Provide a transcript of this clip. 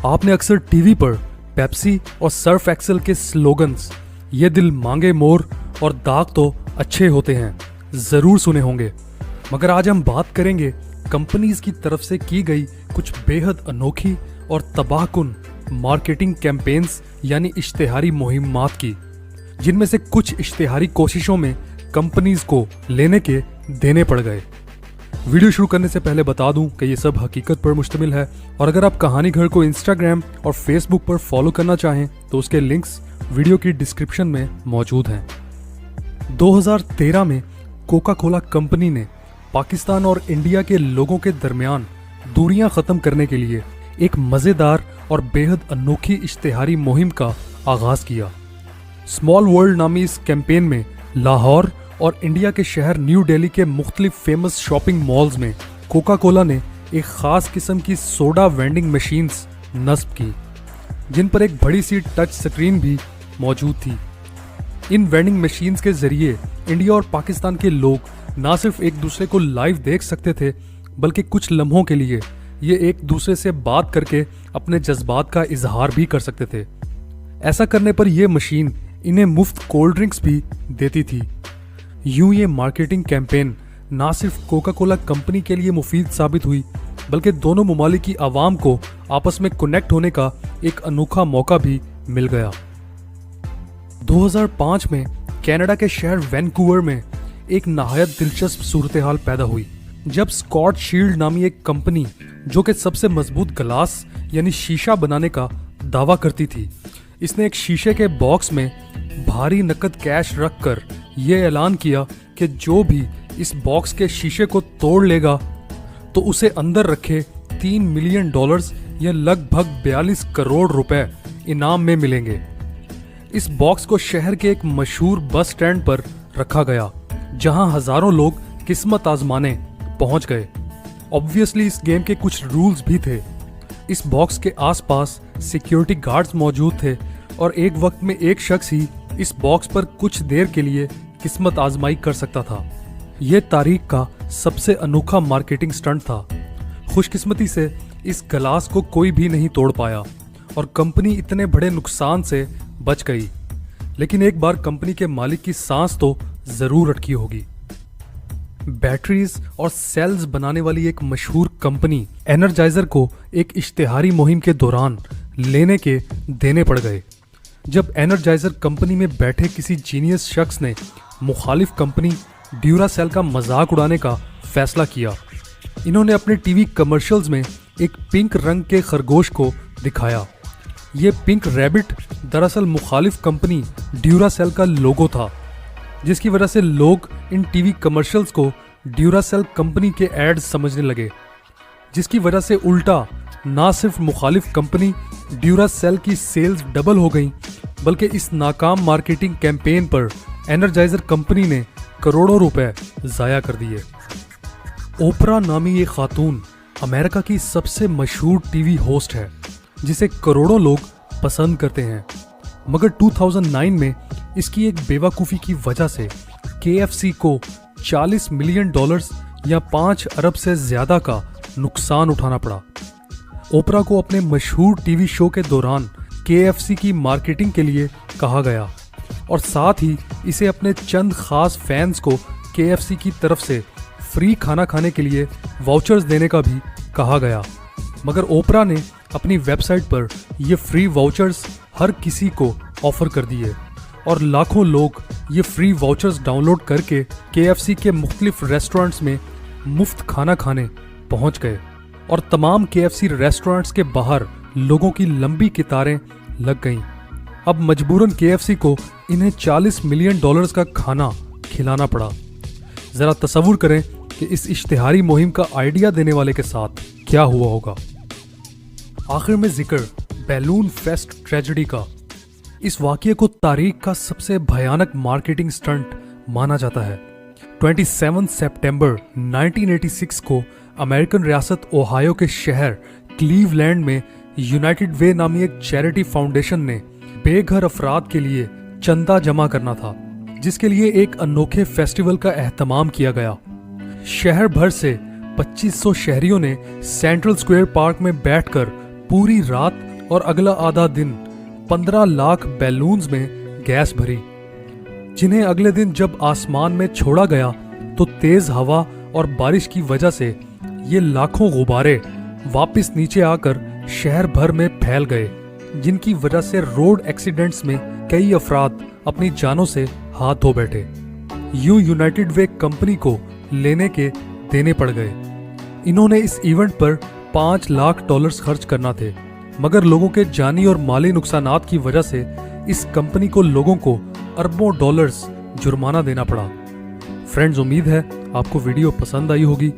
आपने अक्सर टीवी पर पेप्सी और सर्फ एक्सेल के स्लोगन्स ये दिल मांगे मोर और दाग तो अच्छे होते हैं जरूर सुने होंगे। मगर आज हम बात करेंगे कंपनीज की तरफ से की गई कुछ बेहद अनोखी और तबाहकुन मार्केटिंग कैंपेन्स यानी इश्तिहारी मुहिम्मात की, जिनमें से कुछ इश्तिहारी कोशिशों में कंपनीज को लेने के देने पड़ गए। वीडियो शुरू करने से पहले बता दूं कि ये सब हकीकत पर मुश्तमिल है और अगर आप कहानी घर को इंस्टाग्राम और फेसबुक पर फॉलो करना चाहें तो उसके लिंक्स वीडियो की डिस्क्रिप्शन में मौजूद हैं। 2013 में कोका कोला कंपनी ने पाकिस्तान और इंडिया के लोगों के दरमियान दूरियां खत्म करने के लिए एक मजेदार और बेहद अनोखी इश्तिहारी मुहिम का आगाज किया। स्मॉल वर्ल्ड नामी इस कैंपेन में लाहौर और इंडिया के शहर न्यू दिल्ली के मुख्तलिफ फेमस शॉपिंग मॉल्स में कोका कोला ने एक खास किस्म की सोडा वेंडिंग मशीन्स नस्ब की, जिन पर एक बड़ी सी टच स्क्रीन भी मौजूद थी। इन वेंडिंग मशीन्स के जरिए इंडिया और पाकिस्तान के लोग ना सिर्फ एक दूसरे को लाइव देख सकते थे, बल्कि कुछ लम्हों के लिए ये एक दूसरे से बात करके अपने जज्बात का इजहार भी कर सकते थे। ऐसा करने पर यह मशीन इन्हें मुफ्त कोल्ड ड्रिंक्स भी देती थी। यूं ये मार्केटिंग कैंपेन ना सिर्फ कोका कोला कंपनी के लिए मुफीद साबित हुई, बल्कि दोनों ममालिक की आवाम को आपस में कनेक्ट होने का एक अनोखा मौका भी मिल गया। 2005 में कनाडा के शहर वैनकूवर में एक नहायत दिलचस्प सूरत हाल पैदा हुई, जब स्कॉट शील्ड नामी एक कंपनी जो कि सबसे मजबूत ग्लास यानी शीशा बनाने का दावा करती थी, इसने एक शीशे के बॉक्स में भारी नकद कैश रखकर यह ऐलान किया कि जो भी इस बॉक्स के शीशे को तोड़ लेगा तो उसे अंदर रखे $3 मिलियन या लगभग 42 करोड़ रुपए इनाम में मिलेंगे। इस बॉक्स को शहर के एक मशहूर बस स्टैंड पर रखा गया, जहां हजारों लोग किस्मत आजमाने पहुंच गए। ऑब्वियसली इस गेम के कुछ रूल्स भी थे। इस बॉक्स के आसपास सिक्योरिटी गार्ड्स मौजूद थे और एक वक्त में एक शख्स ही इस बॉक्स पर कुछ देर के लिए किस्मत आजमाई कर सकता था। यह तारीख का सबसे अनोखा मार्केटिंग स्टंट था। खुशकिस्मती से इस गिलास को कोई भी नहीं तोड़ पाया और कंपनी इतने बड़े नुकसान से बच गई। लेकिन एक बार कंपनी के मालिक की सांस तो जरूर अटकी होगी। बैटरीज और सेल्स बनाने वाली एक मशहूर कंपनी एनर्जाइजर को एक इश्तिहारी मुहिम के दौरान लेने के देने पड़ गए। जब एनर्जाइजर कंपनी में बैठे किसी जीनियस शख्स ने मुखालिफ कंपनी ड्यूरासेल का मजाक उड़ाने का फैसला किया। इन्होंने अपने टीवी कमर्शियल्स में एक पिंक रंग के खरगोश को दिखाया। ये पिंक रैबिट दरअसल मुखालिफ कंपनी ड्यूरासेल का लोगो था, जिसकी वजह से लोग इन टीवी कमर्शियल्स को ड्यूरासेल कंपनी के एड्स समझने लगे, जिसकी वजह से उल्टा ना सिर्फ मुखालिफ कंपनी ड्यूरासेल की सेल्स डबल हो गई, बल्कि इस नाकाम मार्केटिंग कैंपेन पर एनर्जाइजर कंपनी ने करोड़ों रुपए जाया कर दिए। ओपरा नामी ये खातून अमेरिका की सबसे मशहूर टीवी होस्ट है, जिसे करोड़ों लोग पसंद करते हैं। मगर 2009 में इसकी एक बेवकूफ़ी की वजह से KFC को $40 मिलियन या 5 अरब से ज्यादा का नुकसान उठाना पड़ा। ओपरा को अपने मशहूर टीवी शो के दौरान KFC की मार्केटिंग के लिए कहा गया और साथ ही इसे अपने चंद खास फैंस को KFC की तरफ से फ्री खाना खाने के लिए वाउचर्स देने का भी कहा गया। मगर ओपरा ने अपनी वेबसाइट पर ये फ्री वाउचर्स हर किसी को ऑफर कर दिए और लाखों लोग ये फ्री वाउचर्स डाउनलोड करके KFC के मुख्तलिफ रेस्टोरेंट्स में मुफ्त खाना खाने पहुंच गए और तमाम KFC रेस्टोरेंट्स के बाहर लोगों की लंबी कतारें लग गईं। अब मजबूरन KFC को इन्हें $40 मिलियन का खाना खिलाना पड़ा। जरा तसव्वुर करें कि इस इश्तिहारी मुहिम का आइडिया देने वाले के साथ क्या हुआ होगा। आखिर में जिक्र बैलून फेस्ट ट्रेजेडी का। इस वाकये को तारीख का सबसे भयानक मार्केटिंग स्टंट माना जाता है। 27 सितंबर 1986 को अमेरिकन रियासत ओहायो के शहर क्लीवलैंड में यूनाइटेड वे नामी एक चैरिटी फाउंडेशन ने बेघर अफराद के लिए चंदा जमा करना था, जिसके लिए एक अनोखे फेस्टिवल का एहतमाम किया गया। शहर भर से 2500 शहरियों ने सेंट्रल स्क्वायर पार्क में बैठकर पूरी रात और अगला आधा दिन 15 लाख बैलून्स में गैस भरी, जिन्हें अगले दिन जब आसमान में छोड़ा गया तो तेज हवा और बारिश की वजह से ये लाखों गुब्बारे वापस नीचे आकर शहर भर में फैल गए, जिनकी वजह से रोड एक्सीडेंट्स में कई अफराद अपनी जानों से हाथ धो बैठे। यूं यूनाइटेड वे कंपनी को लेने के देने पड़ गए। इन्होंने इस इवेंट पर $5 लाख खर्च करना थे, मगर लोगों के जानी और माली नुकसानात की वजह से इस कंपनी को लोगों को अरबों डॉलर्स जुर्माना देना पड़ा। फ्रेंड्स, उम्मीद है आपको वीडियो पसंद आई होगी।